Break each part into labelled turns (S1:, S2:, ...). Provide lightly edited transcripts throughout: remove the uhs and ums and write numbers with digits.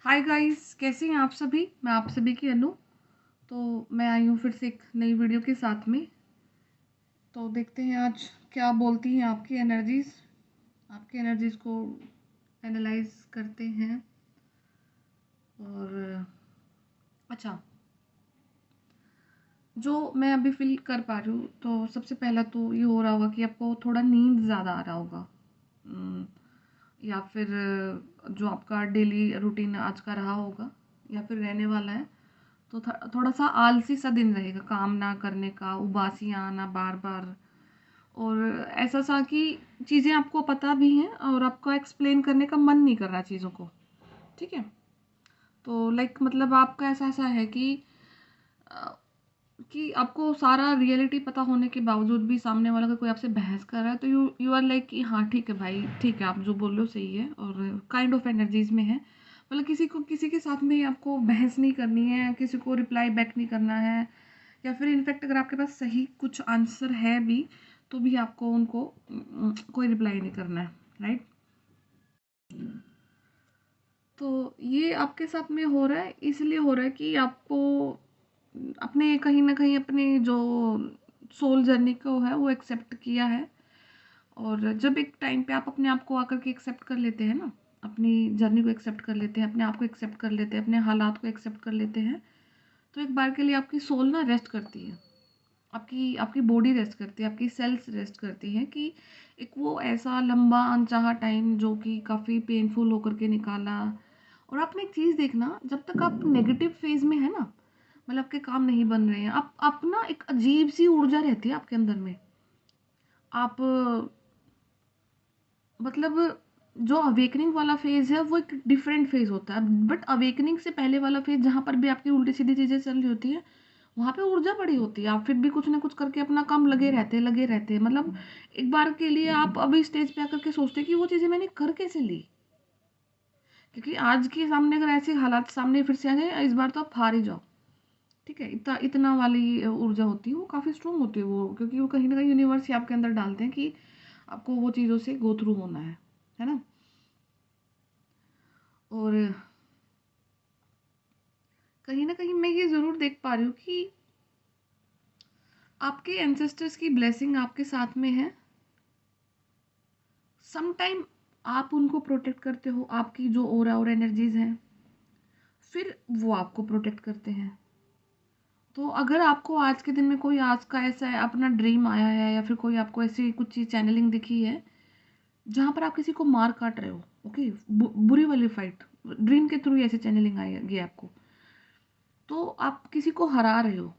S1: Hi guys, कैसे हैं आप सभी। मैं आप सभी की अनु। तो मैं आई हूँ फिर से एक नई वीडियो के साथ में। तो देखते हैं आज क्या बोलती हैं आपकी एनर्जीज को एनालाइज करते हैं। और अच्छा, जो मैं अभी फील कर पा रही हूँ, तो सबसे पहला तो ये हो रहा होगा कि आपको थोड़ा नींद ज़्यादा आ रहा होगा। उम, या फिर जो आपका डेली रूटीन आज का रहा होगा या फिर रहने वाला है, तो थोड़ा सा आलसी सा दिन रहेगा, काम ना करने का, उबासियाँ आना बार बार। और ऐसा सा कि चीज़ें आपको पता भी हैं और आपका एक्सप्लेन करने का मन नहीं कर रहा चीज़ों को। ठीक है। तो लाइक मतलब आपका ऐसा ऐसा है अ, कि आपको सारा रियलिटी पता होने के बावजूद भी सामने वाला अगर कोई आपसे बहस कर रहा है, तो यू यू आर लाइक कि हाँ ठीक है भाई, ठीक है, आप जो बोल रहे हो सही है। और काइंड ऑफ एनर्जीज में है, मतलब किसी के साथ में ही आपको बहस नहीं करनी है, किसी को रिप्लाई बैक नहीं करना है। या फिर इनफैक्ट अगर आपके पास सही कुछ आंसर है भी, तो भी आपको उनको कोई रिप्लाई नहीं करना है। राइट। तो ये आपके साथ में हो रहा है, इसलिए हो रहा है कि आपको अपने कहीं न कहीं अपने जो सोल जर्नी को है वो एक्सेप्ट किया है। और जब एक टाइम पे आप अपने आप को आकर के एक्सेप्ट कर लेते हैं ना, अपनी जर्नी को एक्सेप्ट कर लेते हैं, अपने आप को एक्सेप्ट कर लेते हैं, अपने हालात को एक्सेप्ट कर लेते हैं, तो एक बार के लिए आपकी सोल ना रेस्ट करती है। आपकी आपकी बॉडी रेस्ट करती है, आपकी सेल्स रेस्ट करती है कि एक वो ऐसा लंबा अनचाहा टाइम जो कि काफ़ी पेनफुल होकर के निकाला। और आपने एक चीज़ देखना, जब तक आप नेगेटिव फेज में है ना, मतलब आपके काम नहीं बन रहे हैं, आप ना एक अजीब सी ऊर्जा रहती है आपके अंदर में। आप मतलब जो अवेकनिंग वाला फेज है वो एक डिफरेंट फेज होता है, बट अवेकनिंग से पहले वाला फेज जहाँ पर भी आपकी उल्टी सीधी चीज़ें चल रही होती है, वहाँ पे ऊर्जा बड़ी होती है। आप फिर भी कुछ ना कुछ करके अपना काम लगे रहते हैं। मतलब एक बार के लिए आप अभी स्टेज पे आकर के सोचते हैं कि वो चीज़ें मैंने कर कैसे ली। क्योंकि आज के सामने अगर ऐसे हालात सामने फिर से आ जाए, इस बार तो आप हार ही जाओ। ठीक है, इतना इतना वाली ऊर्जा होती है, वो काफ़ी स्ट्रोंग होती है वो, क्योंकि वो कहीं ना कहीं यूनिवर्स ही आपके अंदर डालते हैं कि आपको वो चीज़ों से गो थ्रू होना है ना। और कहीं ना कहीं मैं ये ज़रूर देख पा रही हूँ कि आपके एंसेस्टर्स की ब्लेसिंग आपके साथ में है। सम टाइम आप उनको प्रोटेक्ट करते हो, आपकी जो ओरा और एनर्जीज हैं, फिर वो आपको प्रोटेक्ट करते हैं। तो अगर आपको आज के दिन में कोई आज का ऐसा है, अपना ड्रीम आया है, या फिर कोई आपको ऐसी कुछ चीज़ चैनलिंग दिखी है जहाँ पर आप किसी को मार काट रहे हो, ओके, बुरी वाली फाइट ड्रीम के थ्रू ऐसे चैनलिंग आएगी आपको, तो आप किसी को हरा रहे हो।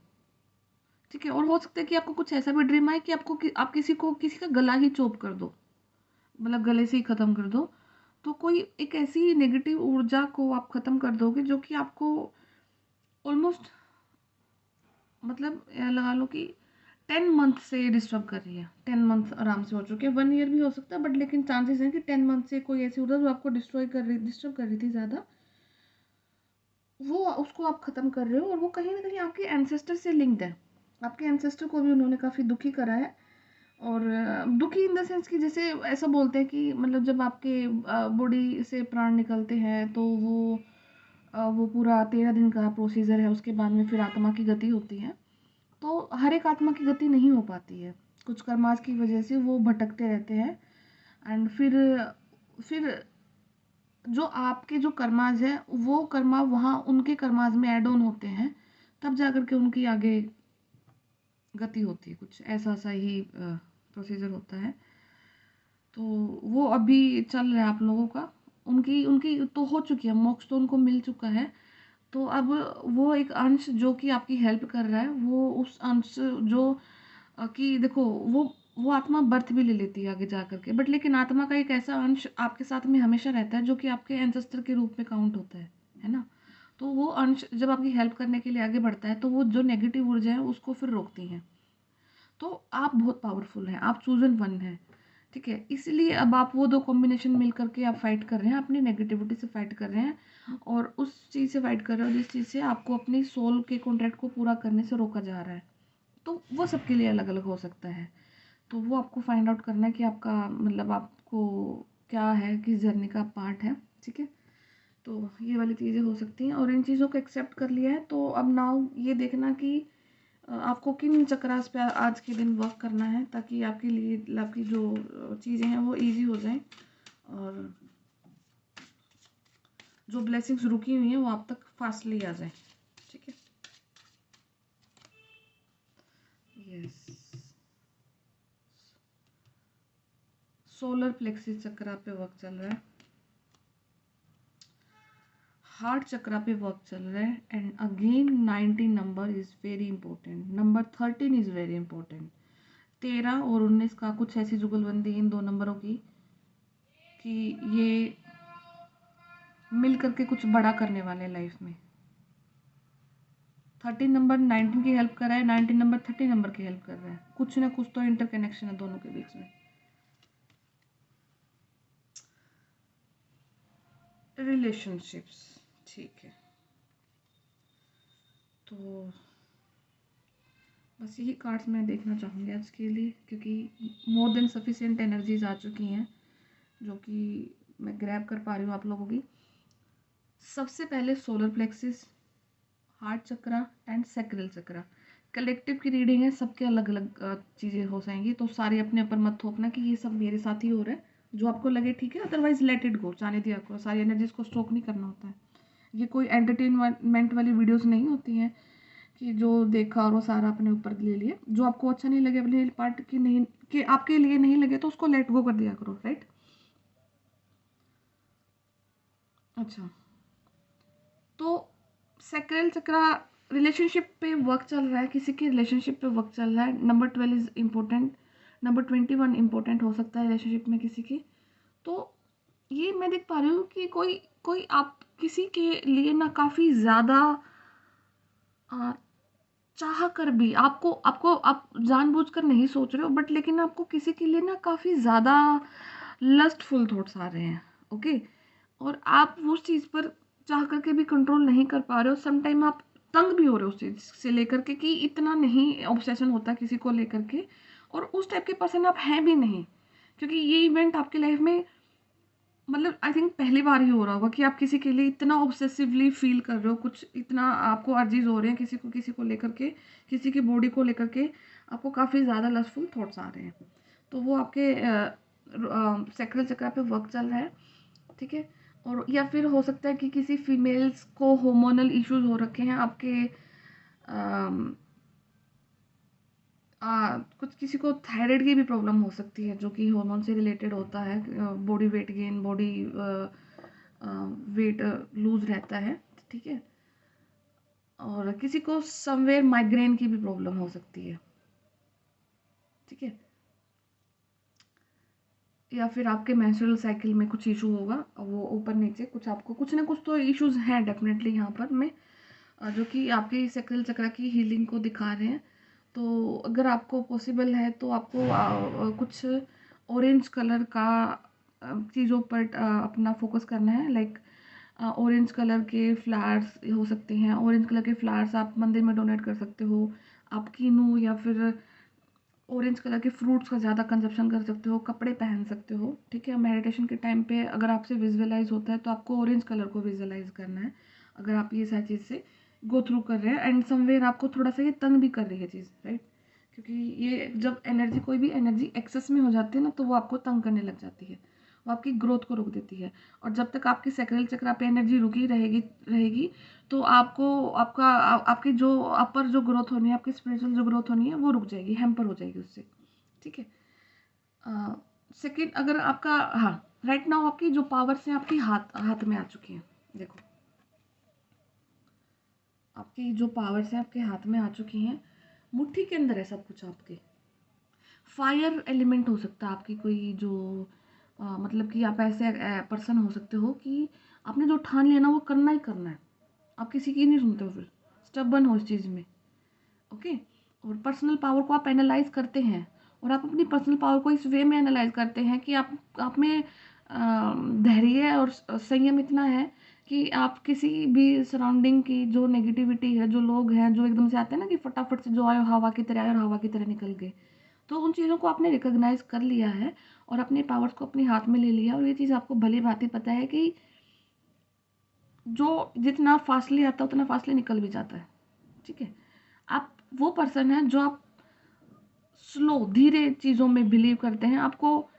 S1: ठीक है। और हो सकता है कि आपको कुछ ऐसा भी ड्रीम आए कि आप किसी को किसी का गला ही चोप कर दो, मतलब गले से ही ख़त्म कर दो। तो कोई एक ऐसी नेगेटिव ऊर्जा को आप ख़त्म कर दोगे जो कि आपको ऑलमोस्ट, मतलब लगा लो कि 10 मंथ से डिस्टर्ब कर रही है। 10 मंथ आराम से हो चुके हैं, 1 ईयर भी हो सकता है, बट लेकिन चांसेस हैं कि 10 मंथ से कोई ऐसी ऊर्जा जो आपको डिस्टर्ब कर रही थी ज़्यादा, वो उसको आप ख़त्म कर रहे हो। और वो कहीं ना कहीं आपके एंसेस्टर से लिंक्ड है। आपके एंसेस्टर को भी उन्होंने काफ़ी दुखी करा है। और दुखी इन द सेंस कि जैसे ऐसा बोलते हैं कि मतलब जब आपके बॉडी से प्राण निकलते हैं, तो वो पूरा 13 दिन का प्रोसीजर है, उसके बाद में फिर आत्मा की गति होती है। तो हर एक आत्मा की गति नहीं हो पाती है, कुछ कर्मास की वजह से वो भटकते रहते हैं। एंड फिर जो आपके जो कर्माज है, वो कर्मा वहाँ उनके कर्माज में ऐड ऑन होते हैं, तब जाकर के उनकी आगे गति होती है। कुछ ऐसा सा ही प्रोसीजर होता है। तो वो अभी चल रहा है आप लोगों का। उनकी उनकी तो हो चुकी है, मोक्ष तो उनको मिल चुका है। तो अब वो एक अंश जो कि आपकी हेल्प कर रहा है, वो उस अंश जो कि देखो, वो आत्मा बर्थ भी ले लेती है आगे जा कर के, बट लेकिन आत्मा का एक ऐसा अंश आपके साथ में हमेशा रहता है जो कि आपके एंसेस्टर के रूप में काउंट होता है ना। तो वो अंश जब आपकी हेल्प करने के लिए आगे बढ़ता है, तो वो जो नेगेटिव ऊर्जा है उसको फिर रोकती है। तो आप बहुत पावरफुल हैं, आप चूजन वन हैं। ठीक है, इसलिए अब आप वो दो कॉम्बिनेशन मिल करके आप फाइट कर रहे हैं, अपनी नेगेटिविटी से फाइट कर रहे हैं, और उस चीज़ से फाइट कर रहे हो जिस चीज़ से आपको अपनी सोल के कॉन्ट्रैक्ट को पूरा करने से रोका जा रहा है। तो वो सबके लिए अलग अलग हो सकता है। तो वो आपको फाइंड आउट करना है कि आपका मतलब आपको क्या है, किस जर्नी का पार्ट है। ठीक है। तो ये वाली चीज़ें हो सकती हैं, और इन चीज़ों को एक्सेप्ट कर लिया है तो अब नाउ ये देखना कि आपको किन चक्रास पे आज के दिन वर्क करना है, ताकि आपके लिए आपकी जो चीज़ें हैं वो इजी हो जाएं, और जो ब्लेसिंग्स रुकी हुई हैं वो आप तक फास्टली आ जाए। ठीक है, यस। सोलर प्लेक्सिस चक्रा पे वर्क चल रहा है, हार्ट चक्रा पे वर्क चल रहा है, and again 19 number is very important, number 13 is very important. 13 और 19 का कुछ ऐसी जुगलबंदी इन दो नंबरों की कि ये मिल करके कुछ बड़ा करने वाले हैं लाइफ में। 13 नंबर 19 की हेल्प कर रहा है, 19 नंबर 30 नंबर की हेल्प कर रहा है, कुछ ना कुछ तो इंटरकनेक्शन है दोनों के बीच में। रिलेशनशिप्स, ठीक है, तो बस यही कार्ड्स मैं देखना चाहूँगी आज के लिए, क्योंकि मोर देन सफिशिएंट एनर्जीज आ चुकी हैं जो कि मैं ग्रैब कर पा रही हूँ आप लोगों की। सबसे पहले solar plexus, heart chakra and sacral chakra. Collective की रीडिंग है, सबके अलग अलग चीज़ें हो जाएंगी, तो सारे अपने ऊपर मत थोपना कि ये सब मेरे साथ ही हो रहा है। जो आपको लगे ठीक है, अदरवाइज लेट इट गो, जाने दिया करो, सारी एनर्जीज को स्टॉक नहीं करना होता है। ये कोई एंटरटेनमेंट वाली वीडियोस नहीं होती हैं कि जो देखा और वो सारा अपने ऊपर ले लिए। जो आपको अच्छा नहीं लगे, अपने पार्ट की नहीं कि आपके लिए नहीं लगे, तो उसको लेट गो कर दिया करो, राइट। अच्छा, तो सैक्रल चक्रा रिलेशनशिप पे वर्क चल रहा है, किसी की रिलेशनशिप पे वर्क चल रहा है। Number 12 is important, number 21 important हो सकता है रिलेशनशिप में किसी की। तो ये मैं देख पा रही हूँ कि कोई कोई आप किसी के लिए ना काफ़ी ज़्यादा चाह कर भी आपको आपको आप जानबूझकर नहीं सोच रहे हो, बट लेकिन आपको किसी के लिए ना काफ़ी ज़्यादा लस्टफुल थॉट्स आ रहे हैं, ओके। और आप उस चीज़ पर चाह करके भी कंट्रोल नहीं कर पा रहे हो। सम टाइम आप तंग भी हो रहे हो उस चीज़ से लेकर के कि इतना नहीं ऑब्सेशन होता किसी को लेकर के, और उस टाइप के पर्सन आप हैं भी नहीं, क्योंकि ये इवेंट आपकी लाइफ में मतलब आई थिंक पहली बार ही हो रहा होगा कि आप किसी के लिए इतना ऑब्सेसिवली फील कर रहे हो, कुछ इतना आपको अर्जीज हो रहे हैं किसी को लेकर के, किसी की बॉडी को लेकर के आपको काफ़ी ज़्यादा लस्टफुल थॉट्स आ रहे हैं। तो वो आपके सैक्रल चक्र पे वर्क चल रहा है, ठीक है। और या फिर हो सकता है कि किसी फीमेल्स को hormonal इश्यूज हो रखे हैं आपके, कुछ किसी को थायराइड की भी प्रॉब्लम हो सकती है, जो कि हार्मोन से रिलेटेड होता है। Body weight gain, body weight lose रहता है, ठीक है। और किसी को समवेयर माइग्रेन की भी प्रॉब्लम हो सकती है, ठीक है। या फिर आपके मेंस्ट्रुअल साइकिल में कुछ इशू होगा, वो ऊपर नीचे कुछ आपको कुछ ना कुछ तो इश्यूज हैं डेफिनेटली यहाँ पर में, जो कि आपके सैक्रल चक्र की हीलिंग को दिखा रहे हैं। तो अगर आपको पॉसिबल है तो आपको कुछ ऑरेंज कलर का चीज़ों पर अपना फोकस करना है। लाइक ऑरेंज कलर के फ्लावर्स हो सकते हैं, ऑरेंज कलर के फ्लावर्स आप मंदिर में डोनेट कर सकते हो। आप कीनू या फिर ऑरेंज कलर के फ्रूट्स का ज़्यादा कंजप्शन कर सकते हो, कपड़े पहन सकते हो, ठीक है। मेडिटेशन के टाइम पे अगर आपसे विजुअलाइज होता है तो आपको ऑरेंज कलर को विजुअलाइज करना है, अगर आप ये सारी चीज़ से गो थ्रू कर रहे हैं। एंड समवेयर आपको थोड़ा सा ये तंग भी कर रही है चीज़, राइट, क्योंकि ये जब एनर्जी कोई भी एनर्जी एक्सेस में हो जाती है ना, तो वो आपको तंग करने लग जाती है, वो आपकी ग्रोथ को रोक देती है। और जब तक आपकी सैक्रल चक्र पे एनर्जी रुकी रहेगी रहेगी तो आपको आपकी जो अपर जो ग्रोथ होनी है, आपकी स्पिरिचुअल जो ग्रोथ होनी है, वो रुक जाएगी, हैम्पर हो जाएगी उससे, ठीक है। सेकेंड, अगर आपका, हाँ, राइट नाउ आपकी जो पावर्स हैं आपकी हाथ हाथ में आ चुकी हैं। देखो, आपकी जो पावर्स हैं आपके हाथ में आ चुकी हैं, मुट्ठी के अंदर है सब कुछ आपके। फायर एलिमेंट हो सकता है आपकी कोई जो मतलब कि आप ऐसे पर्सन हो सकते हो कि आपने जो ठान लिया ना वो करना ही करना है, आप किसी की नहीं सुनते हो, फिर स्टबर्न हो इस चीज़ में, ओके। और पर्सनल पावर को आप एनालाइज करते हैं, और आप अपनी पर्सनल पावर को इस वे में एनालाइज करते हैं कि आप में धैर्य और संयम इतना है कि आप किसी भी सराउंडिंग की जो नेगेटिविटी है, जो लोग हैं जो एकदम से आते हैं ना कि फटाफट से जो आए हवा की तरह आए और हवा की तरह निकल गए, तो उन चीज़ों को आपने रिकॉग्नाइज कर लिया है और अपने पावर्स को अपने हाथ में ले लिया। और ये चीज़ आपको भली भांति पता है कि जो जितना फास्टली आता है उतना फास्टली निकल भी जाता है। ठीक है, आप वो पर्सन है जो आप स्लो धीरे चीज़ों में बिलीव करते हैं। आपको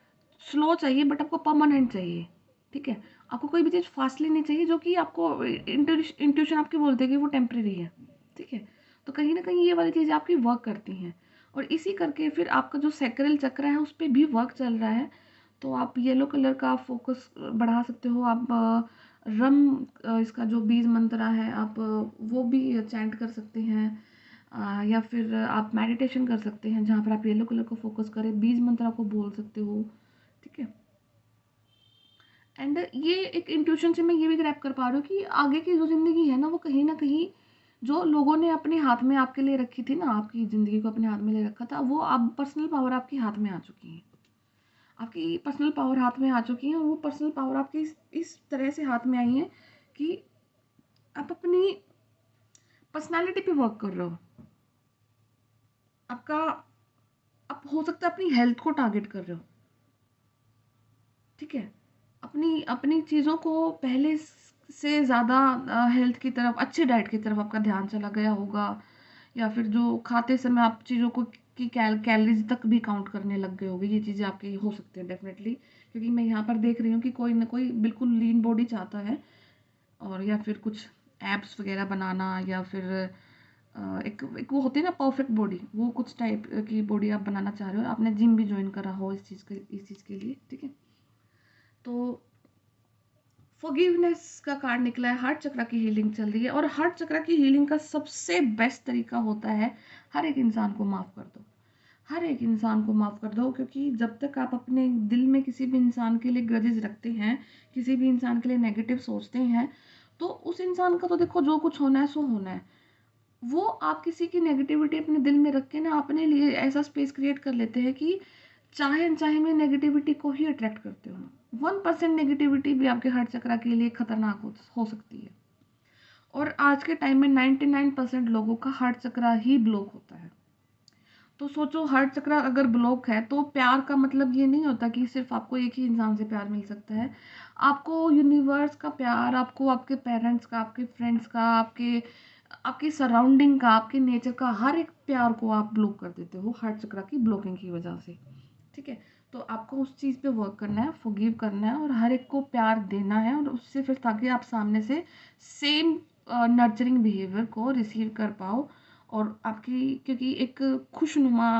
S1: स्लो चाहिए बट आपको परमानेंट चाहिए। ठीक है, आपको कोई भी चीज़ फास्टली नहीं चाहिए जो कि आपको इंट्यूशन आपकी बोलते हैं कि वो टेम्परेरी है। ठीक है, तो कहीं ना कहीं ये वाली चीज़ें आपकी वर्क करती हैं और इसी करके फिर आपका जो सैक्रल चक्र है उस पर भी वर्क चल रहा है। तो आप येलो कलर का फोकस बढ़ा सकते हो। आप इसका जो बीज मंत्रा है आप वो भी चैंट कर सकते हैं। या फिर आप मेडिटेशन कर सकते हैं जहाँ पर आप येलो कलर को फोकस करें, बीज मंत्रा को बोल सकते हो। ठीक है, एंड ये एक इंट्यूशन से मैं ये भी ग्रैब कर पा रही हूँ कि आगे की जो ज़िंदगी है ना कहीं जो लोगों ने अपने हाथ में आपके लिए रखी थी ना, आपकी ज़िंदगी को अपने हाथ में ले रखा था, वो अब पर्सनल पावर आपके हाथ में आ चुकी है। आपकी पर्सनल पावर हाथ में आ चुकी है और वो पर्सनल पावर आपकी इस तरह से हाथ में आई है कि आप अपनी पर्सनालिटी पे वर्क कर रहे हो। आपका आप हो सकता है अपनी हेल्थ को टारगेट कर रहे हो। ठीक है, अपनी अपनी चीज़ों को पहले से ज़्यादा हेल्थ की तरफ, अच्छी डाइट की तरफ आपका ध्यान चला गया होगा। या फिर जो खाते समय आप चीज़ों को की कैलोरीज तक भी काउंट करने लग गए होगे। ये चीज़ें आपकी हो सकती है डेफिनेटली, क्योंकि मैं यहाँ पर देख रही हूँ कि कोई ना कोई बिल्कुल लीन बॉडी चाहता है और या फिर कुछ एब्स वगैरह बनाना या फिर एक वो होती है ना परफेक्ट बॉडी, वो कुछ टाइप की बॉडी आप बनाना चाह रहे हो। आपने जिम भी ज्वाइन करा हो इस चीज़ के लिए। ठीक है, तो फॉरगिवनेस का कार्ड निकला है, हार्ट चक्र की हीलिंग चल रही है और हार्ट चक्र की हीलिंग का सबसे बेस्ट तरीका होता है हर एक इंसान को माफ़ कर दो। हर एक इंसान को माफ़ कर दो, क्योंकि जब तक आप अपने दिल में किसी भी इंसान के लिए ग्रजेस रखते हैं, किसी भी इंसान के लिए नेगेटिव सोचते हैं, तो उस इंसान का तो देखो जो कुछ होना है सो होना है। वो आप किसी की नेगेटिविटी अपने दिल में रख के ना अपने लिए ऐसा स्पेस क्रिएट कर लेते हैं कि चाहे अनचाहे में नेगेटिविटी को ही अट्रैक्ट करते हो। 1% नेगेटिविटी भी आपके हार्ट चक्र के लिए खतरनाक हो सकती है। और आज के टाइम में 99% लोगों का हार्ट चक्र ही ब्लॉक होता है। तो सोचो, हार्ट चक्र अगर ब्लॉक है तो प्यार का मतलब ये नहीं होता कि सिर्फ आपको एक ही इंसान से प्यार मिल सकता है। आपको यूनिवर्स का प्यार, आपको आपके पेरेंट्स का, आपके फ्रेंड्स का, आपके आपकी सराउंडिंग का, आपके नेचर का, हर एक प्यार को आप ब्लॉक कर देते हो हार्ट चक्र की ब्लॉकिंग की वजह से। ठीक है, तो आपको उस चीज़ पे वर्क करना है, फॉरगिव करना है और हर एक को प्यार देना है और उससे फिर ताकि आप सामने से सेम नर्चरिंग बिहेवियर को रिसीव कर पाओ। और आपकी क्योंकि एक खुशनुमा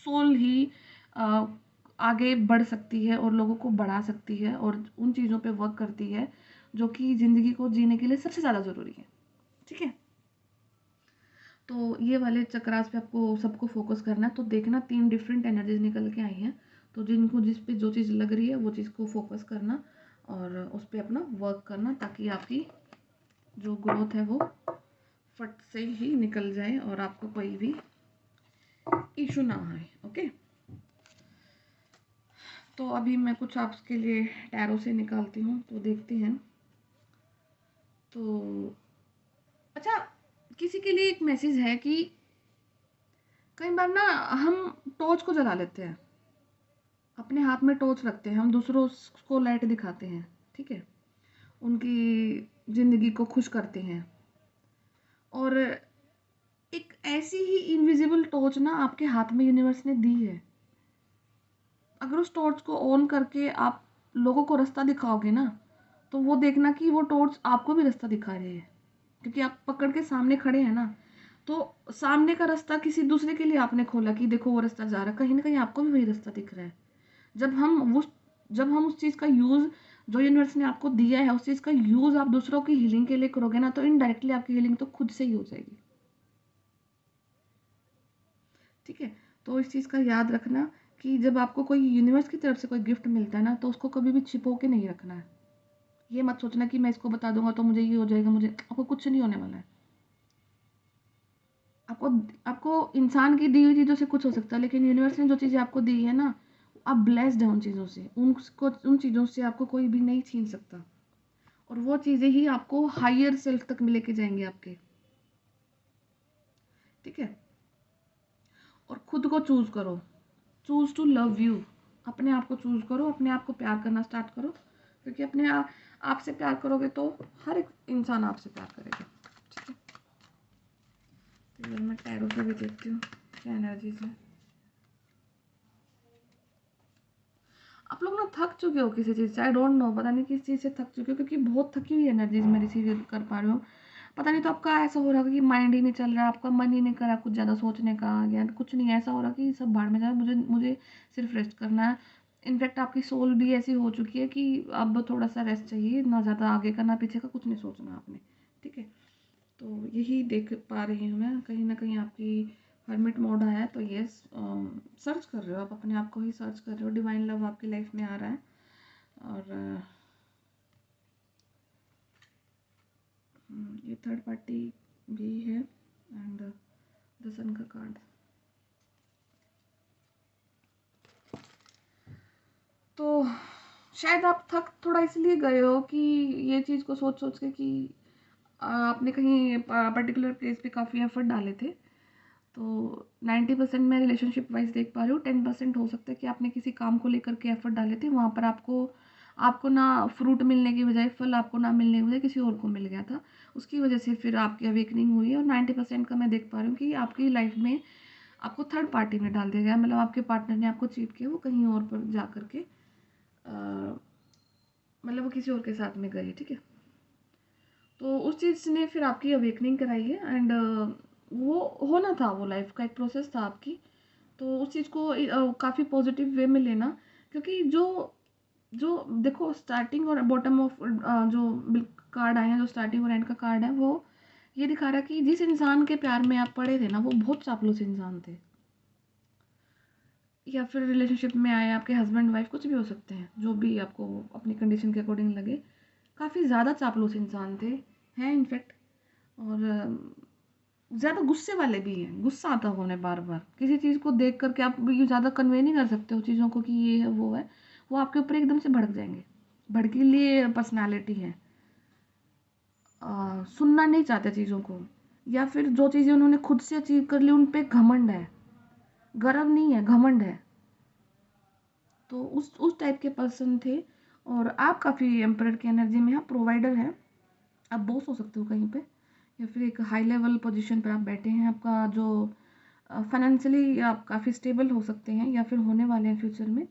S1: सोल ही अ, आगे बढ़ सकती है और लोगों को बढ़ा सकती है और उन चीज़ों पे वर्क करती है जो कि ज़िंदगी को जीने के लिए सबसे ज़्यादा ज़रूरी है। ठीक है, तो ये वाले चक्रास पे आपको सबको फोकस करना है। तो देखना 3 डिफरेंट एनर्जीज निकल के आई हैं, तो जिनको जिस पे जो चीज़ लग रही है वो चीज़ को फोकस करना और उस पे अपना वर्क करना ताकि आपकी जो ग्रोथ है वो फट से ही निकल जाए और आपको कोई भी इशू ना आए। ओके, तो अभी मैं कुछ आपके लिए टैरो से निकालती हूँ, तो देखते हैं। तो अच्छा, किसी के लिए एक मैसेज है कि कई बार ना हम टॉर्च को जला लेते हैं, अपने हाथ में टॉर्च रखते हैं, हम दूसरों को लाइट दिखाते हैं। ठीक है, उनकी ज़िंदगी को खुश करते हैं और एक ऐसी ही इनविजिबल टॉर्च ना आपके हाथ में यूनिवर्स ने दी है। अगर उस टॉर्च को ऑन करके आप लोगों को रास्ता दिखाओगे ना, तो वो देखना कि वो टॉर्च आपको भी रास्ता दिखा रही है, क्योंकि आप पकड़ के सामने खड़े हैं ना। तो सामने का रास्ता किसी दूसरे के लिए आपने खोला कि देखो वो रास्ता जा रहा है, कहीं ना कहीं आपको भी वही रास्ता दिख रहा है। जब हम उस चीज़ का यूज़ जो यूनिवर्स ने आपको दिया है उस चीज़ का यूज़ आप दूसरों की हीलिंग के लिए करोगे ना, तो इनडायरेक्टली आपकी हीलिंग तो खुद से ही हो जाएगी। ठीक है, तो इस चीज़ का याद रखना कि जब आपको कोई यूनिवर्स की तरफ से कोई गिफ्ट मिलता है ना, तो उसको कभी भी छिपो के नहीं रखना है। ये मत सोचना कि मैं इसको बता दूंगा तो मुझे ये हो जाएगा, मुझे आपको कुछ नहीं होने वाला है। आपको आपको इंसान की दी हुई चीज़ों से कुछ हो सकता है, लेकिन यूनिवर्स ने जो चीज़ें आपको दी है ना, आप ब्लेस्ड हैं उन चीज़ों से, उन चीज़ों से आपको कोई भी नहीं छीन सकता और वो चीज़ें ही आपको हायर सेल्फ तक में लेके जाएंगे आपके। ठीक है, और खुद को चूज करो, चूज टू लव यू। अपने आप को चूज करो, अपने आप को प्यार करना स्टार्ट करो, क्योंकि अपने आपसे प्यार करोगे तो हर एक इंसान आपसे प्यार करेगा। ठीक है, तो ये मैं टैरो से भी देखती हूँ क्या एनर्जीज है। आप लोग ना थक चुके हो किसी चीज़ से, आई डोंट नो, पता नहीं किस चीज़ से थक चुके हो, क्योंकि बहुत थकी हुई एनर्जीज मैं रिसीव कर पा रही हूँ। पता नहीं तो आपका ऐसा हो रहा है कि माइंड ही नहीं चल रहा, आपका मन ही नहीं कर रहा कुछ ज़्यादा सोचने का, या कुछ नहीं ऐसा हो रहा कि सब भाड़ में जाए, मुझे मुझे सिर्फ रेस्ट करना है। इनफैक्ट आपकी सोल भी ऐसी हो चुकी है कि अब थोड़ा सा रेस्ट चाहिए, ना ज़्यादा आगे का ना पीछे का, कुछ नहीं सोचना आपने। ठीक है, तो यही देख पा रही हूँ मैं, कहीं ना कहीं आपकी हर्मिट मोड आया है, तो यस, सर्च कर रहे हो आप, अपने आप को ही सर्च कर रहे हो, डिवाइन लव आपकी लाइफ में आ रहा है। और ये थर्ड पार्टी भी है, एंड द सन का कार्ड। तो शायद आप थक थोड़ा इसलिए गए हो कि ये चीज़ को सोच सोच के कि आपने कहीं पर्टिकुलर प्लेस पे काफ़ी एफर्ट डाले थे। तो 90% मैं रिलेशनशिप वाइज देख पा रही हूँ, 10% हो सकता है कि आपने किसी काम को लेकर के एफर्ट डाले थे, वहाँ पर आपको आपको ना फ्रूट मिलने की बजाय, फल आपको ना मिलने की बजाय किसी और को मिल गया था। उसकी वजह से फिर आपकी अवेकनिंग हुई है, और 90% का मैं देख पा रही हूँ कि आपकी लाइफ में आपको थर्ड पार्टी में डाल दिया गया, मतलब आपके पार्टनर ने आपको चीट किया, वो कहीं और पर जा करके मतलब वो किसी और के साथ में गए। ठीक है, तो उस चीज़ ने फिर आपकी अवेकनिंग कराई है, एंड वो होना था, वो लाइफ का एक प्रोसेस था आपकी। तो उस चीज़ को काफ़ी पॉजिटिव वे में लेना, क्योंकि जो जो देखो स्टार्टिंग और बॉटम ऑफ जो कार्ड आए हैं, जो स्टार्टिंग और एंड का कार्ड है, वो ये दिखा रहा है कि जिस इंसान के प्यार में आप पड़े थे ना, वो बहुत चापलूस इंसान थे, या फिर रिलेशनशिप में आए आपके हस्बैंड वाइफ, कुछ भी हो सकते हैं, जो भी आपको अपनी कंडीशन के अकॉर्डिंग लगे, काफ़ी ज़्यादा चापलूस इंसान थे, हैं इनफैक्ट। और ज़्यादा गुस्से वाले भी हैं, गुस्सा आता हो उन्हें बार बार किसी चीज़ को देख करके, आप ये ज़्यादा कन्वे नहीं कर सकते हो चीज़ों को कि ये है वो है, वो आपके ऊपर एकदम से भड़क जाएंगे। भड़कीली पर्सनालिटी है, सुनना नहीं चाहते चीज़ों को, या फिर जो चीज़ें उन्होंने खुद से अचीव कर ली उन पे घमंड है, गर्व नहीं है, घमंड है। तो उस टाइप के पर्सन थे। और आप काफ़ी एम्परर की एनर्जी में, आप प्रोवाइडर हैं, आप बॉस हो सकते हो कहीं पे, या फिर एक हाई लेवल पोजीशन पर आप बैठे हैं, आपका जो फाइनेंशियली आप काफ़ी स्टेबल हो सकते हैं, या फिर होने वाले हैं फ्यूचर में।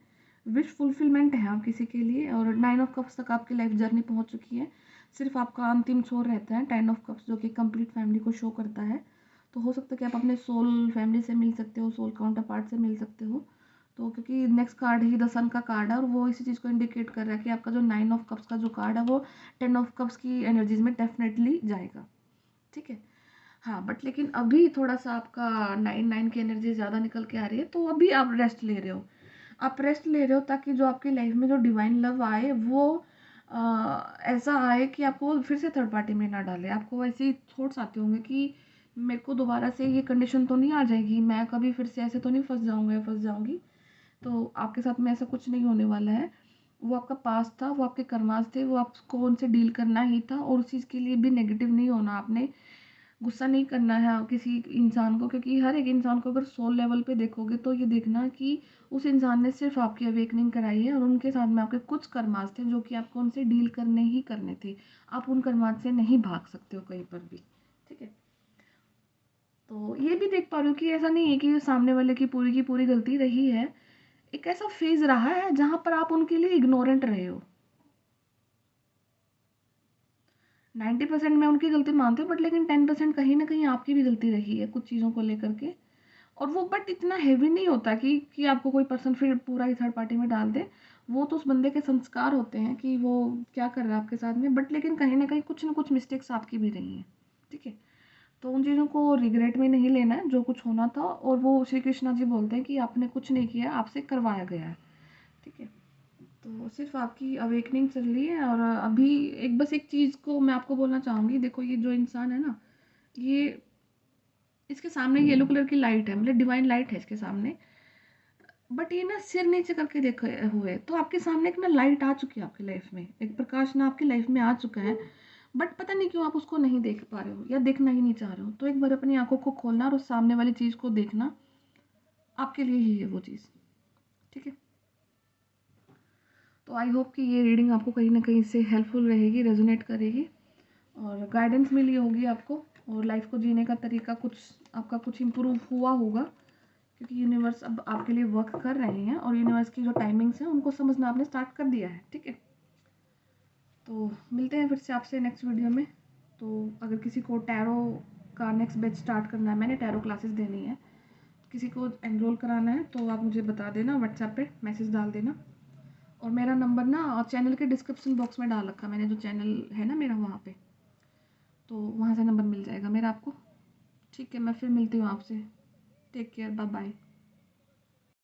S1: विश फुलफिलमेंट है आप किसी के लिए, और 9 ऑफ कप्स तक आपकी लाइफ जर्नी पहुंच चुकी है। सिर्फ आपका अंतिम छोर रहता है 10 ऑफ कप्स, जो कि कंप्लीट फैमिली को शो करता है। तो हो सकता है कि आप अपने सोल फैमिली से मिल सकते हो, सोल काउंटर पार्ट से मिल सकते हो। तो क्योंकि नेक्स्ट कार्ड ही द सन का कार्ड है, और वो इसी चीज़ को इंडिकेट कर रहा है कि आपका जो 9 ऑफ कप्स का जो कार्ड है, वो 10 ऑफ कप्स की एनर्जीज में डेफिनेटली जाएगा। ठीक है, हाँ, बट लेकिन अभी थोड़ा-सा आपका 9 की एनर्जी ज़्यादा निकल के आ रही है, तो अभी आप रेस्ट ले रहे हो। आप रेस्ट ले रहे हो ताकि जो आपकी लाइफ में जो डिवाइन लव आए, वो ऐसा आए कि आपको फिर से थर्ड पार्टी में ना डाले। आपको ऐसे ही थॉट्स आते होंगे कि मेरे को दोबारा से ये कंडीशन तो नहीं आ जाएगी, मैं कभी फिर से ऐसे तो नहीं फँस जाऊँगा या फँस जाऊँगी। तो आपके साथ में ऐसा कुछ नहीं होने वाला है। वो आपका पास्ट था, वो आपके कर्मास थे, वो आपको उनसे डील करना ही था, और उस चीज़ के लिए भी नेगेटिव नहीं होना आपने। गुस्सा नहीं करना है किसी इंसान को, क्योंकि हर एक इंसान को अगर सोल लेवल पे देखोगे तो ये देखना कि उस इंसान ने सिर्फ आपकी अवेकनिंग कराई है, और उनके साथ में आपके कुछ कर्मास थे जो कि आपको उनसे डील करने ही करने थे। आप उन कर्मास से नहीं भाग सकते हो कहीं पर भी। ठीक है, तो ये भी देख पा रही हूँ कि ऐसा नहीं है कि सामने वाले की पूरी गलती रही है। एक ऐसा फेज रहा है जहाँ पर आप उनके लिए इग्नोरेंट रहे हो। 90% मैं उनकी गलती मानती हूँ, बट लेकिन 10% कहीं ना कहीं आपकी भी गलती रही है कुछ चीज़ों को लेकर के। और वो बट इतना हेवी नहीं होता कि आपको कोई पर्सन फिर पूरा ही थर्ड पार्टी में डाल दे। वो तो उस बंदे के संस्कार होते हैं कि वो क्या कर रहा है आपके साथ में, बट लेकिन कहीं ना कहीं कुछ ना कुछ मिस्टेक्स आपकी भी रही हैं। ठीक है, तो उन चीज़ों को रिग्रेट में नहीं लेना है, जो कुछ होना था, और वो श्री कृष्णा जी बोलते हैं कि आपने कुछ नहीं किया, आपसे करवाया गया है। ठीक है, तो सिर्फ आपकी अवेकनिंग चल रही है। और अभी एक बस एक चीज़ को मैं आपको बोलना चाहूँगी, देखो ये जो इंसान है ना, ये इसके सामने येलो कलर की लाइट है, मतलब डिवाइन लाइट है इसके सामने, बट ये ना सिर नीचे करके देखे हुए, तो आपके सामने एक ना लाइट आ चुकी है, आपकी लाइफ में एक प्रकाश ना आपकी लाइफ में आ चुका है, बट पता नहीं क्यों आप उसको नहीं देख पा रहे हो, या देखना ही नहीं चाह रहे हो। तो एक बार अपनी आंखों को खोलना और उस सामने वाली चीज़ को देखना, आपके लिए ही है वो चीज़। ठीक है, तो आई होप कि ये रीडिंग आपको कहीं ना कहीं से हेल्पफुल रहेगी, रेजोनेट करेगी और गाइडेंस मिली होगी आपको, और लाइफ को जीने का तरीका आपका कुछ इम्प्रूव हुआ होगा, क्योंकि यूनिवर्स अब आपके लिए वर्क कर रहे हैं और यूनिवर्स की जो टाइमिंग्स हैं उनको समझना आपने स्टार्ट कर दिया है। ठीक है, तो मिलते हैं फिर से आपसे नेक्स्ट वीडियो में। तो अगर किसी को टैरो का नेक्स्ट बैच स्टार्ट करना है, मैंने टैरो क्लासेस देनी है, किसी को एनरोल कराना है तो आप मुझे बता देना, व्हाट्सएप पे मैसेज डाल देना। और मेरा नंबर ना चैनल के डिस्क्रिप्शन बॉक्स में डाल रखा मैंने, जो चैनल है ना मेरा वहाँ पे, तो वहाँ से नंबर मिल जाएगा मेरा आपको। ठीक है, मैं फिर मिलती हूँ आपसे। Take care, bye bye.